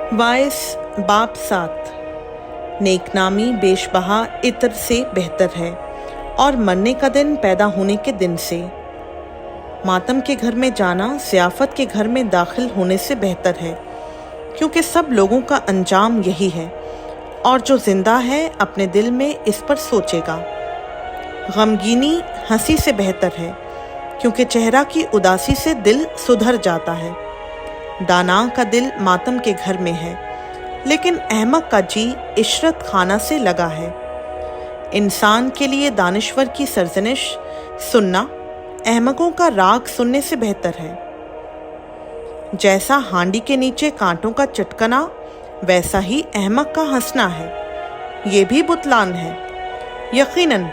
Vice बाप 7। नेकनामी बेशबहा इत्र से बेहतर है और मरने का दिन पैदा होने के दिन से। मातम के घर में जाना ज़ियाफ़त के घर में दाखिल होने से बेहतर है, क्योंकि सब लोगों का अंजाम यही है, और जो ज़िंदा है अपने दिल में इस पर सोचेगा। गमगीनी हंसी से बेहतर है, क्योंकि चेहरा की उदासी से दिल सुधर जाता है। दाना का दिल मातम के घर में है, लेकिन अहमक का जी इशरत खाना से लगा है। इंसान के लिए दानिश्वर की सरजनिश सुनना अहमकों का राग सुनने से बेहतर है। जैसा हांडी के नीचे कांटों का चटकना, वैसा ही अहमक का हंसना है। ये भी बुतलान है। यकीनन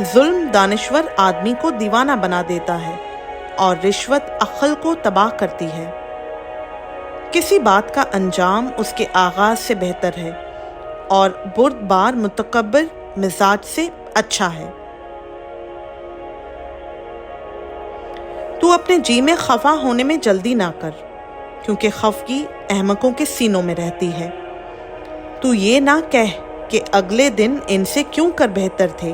जुल्म दानिश्वर आदमी को दीवाना बना देता है और रिश्वत अक्ल को तबाह करती है। किसी बात का अंजाम उसके आगाज से बेहतर है और बुर्दबार मुतकब्बिर मिजाज से अच्छा है। तू अपने जी में खफा होने में जल्दी ना कर, क्योंकि खफगी अहमकों के सीनों में रहती है। तू ये ना कह कि अगले दिन इनसे क्यों कर बेहतर थे,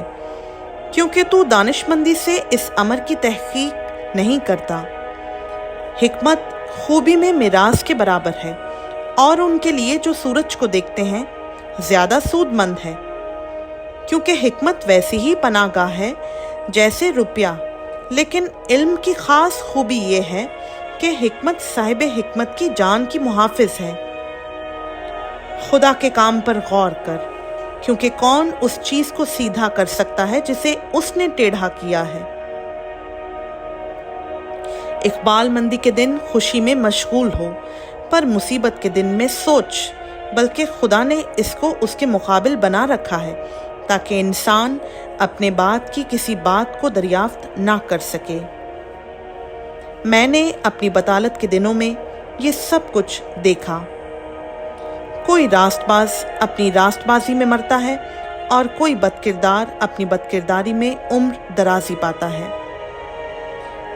क्योंकि तू दानिशमंदी से इस अमर की तहकीक नहीं करता। हिकमत खूबी में मिराज के बराबर है, और उनके लिए जो सूरज को देखते हैं ज़्यादा सूदमंद है, क्योंकि हिकमत वैसी ही पनाहगाह है जैसे रुपया। लेकिन इल्म की ख़ास खूबी ये है कि हिकमत साहिब हिकमत की जान की मुहाफिज है। खुदा के काम पर गौर कर, क्योंकि कौन उस चीज़ को सीधा कर सकता है जिसे उसने टेढ़ा किया है। इकबाल मंदी के दिन खुशी में मशगूल हो, पर मुसीबत के दिन में सोच, बल्कि खुदा ने इसको उसके मुकाबिल बना रखा है, ताकि इंसान अपने बात की किसी बात को दरियाफ्त ना कर सके। मैंने अपनी बतालत के दिनों में ये सब कुछ देखा। कोई रास्तबाज अपनी रास्तबाजी में मरता है, और कोई बदकिरदार अपनी बदकिरदारी में उम्र दराजी पाता है।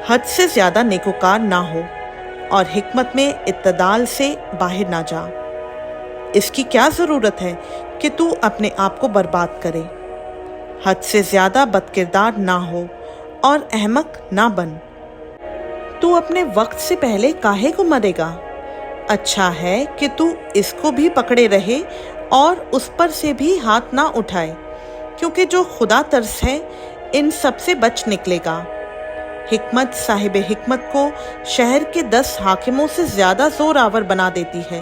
हद से ज़्यादा नेकोकार ना हो, और हिकमत में इत्तदाल से बाहर ना जा। इसकी क्या ज़रूरत है कि तू अपने आप को बर्बाद करे। हद से ज़्यादा बदकिरदार ना हो और अहमक ना बन। तू अपने वक्त से पहले काहे को मरेगा। अच्छा है कि तू इसको भी पकड़े रहे और उस पर से भी हाथ ना उठाए, क्योंकि जो खुदा तरस है इन सब से बच निकलेगा। हिकमत साहिब हिकमत को शहर के 10 हाकिमों से ज़्यादा जोरावर बना देती है,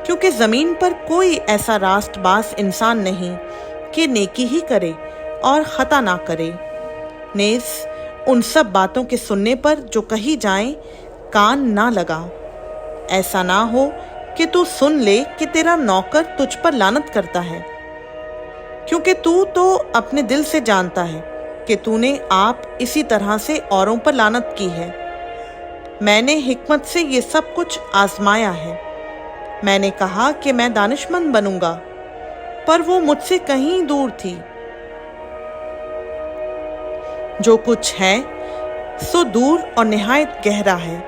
क्योंकि ज़मीन पर कोई ऐसा रास्तबाज इंसान नहीं कि नेकी ही करे और ख़ता ना करे। नेज़ उन सब बातों के सुनने पर जो कही जाएं कान ना लगा। ऐसा ना हो कि तू सुन ले कि तेरा नौकर तुझ पर लानत करता है, क्योंकि तू तो अपने दिल से जानता है कि तूने आप इसी तरह से औरों पर लानत की है। मैंने हिकमत से ये सब कुछ आजमाया है। मैंने कहा कि मैं दानिशमंद बनूंगा, पर वो मुझसे कहीं दूर थी। जो कुछ है सो दूर और निहायत गहरा है,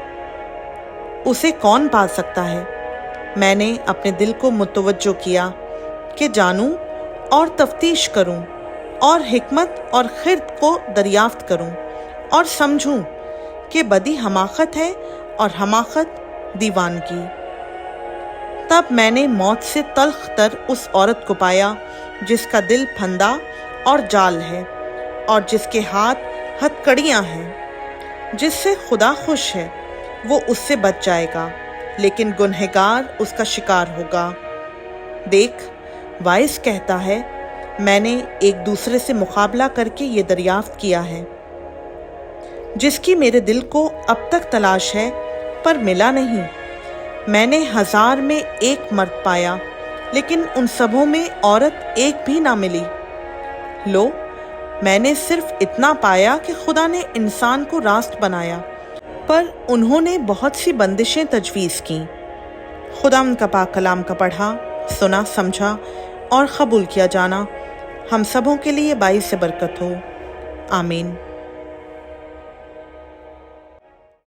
उसे कौन पा सकता है। मैंने अपने दिल को मुतवज्जो किया कि जानूं और तफ्तीश करूं, और हिकमत और खिर्द को दरियाफ्त करूं, और समझूं कि बदी हमाकत है और हमाकत दीवानगी। तब मैंने मौत से तल्ख तर उस औरत को पाया जिसका दिल फंदा और जाल है, और जिसके हाथ हथकड़ियाँ हैं। जिससे खुदा खुश है वो उससे बच जाएगा, लेकिन गुनहगार उसका शिकार होगा। देख, वाइस कहता है, मैंने एक दूसरे से मुकाबला करके ये दरियाफ्त किया है, जिसकी मेरे दिल को अब तक तलाश है, पर मिला नहीं। मैंने 1000 में एक मर्द पाया, लेकिन उन सबों में औरत एक भी ना मिली। लो, मैंने सिर्फ इतना पाया कि खुदा ने इंसान को रास्त बनाया, पर उन्होंने बहुत सी बंदिशें तजवीज़ की। खुदा उनका पाक कलाम का पढ़ा, सुना, समझा और कबूल किया जाना हम सबों के लिए बाइस से बरकत हो। आमीन।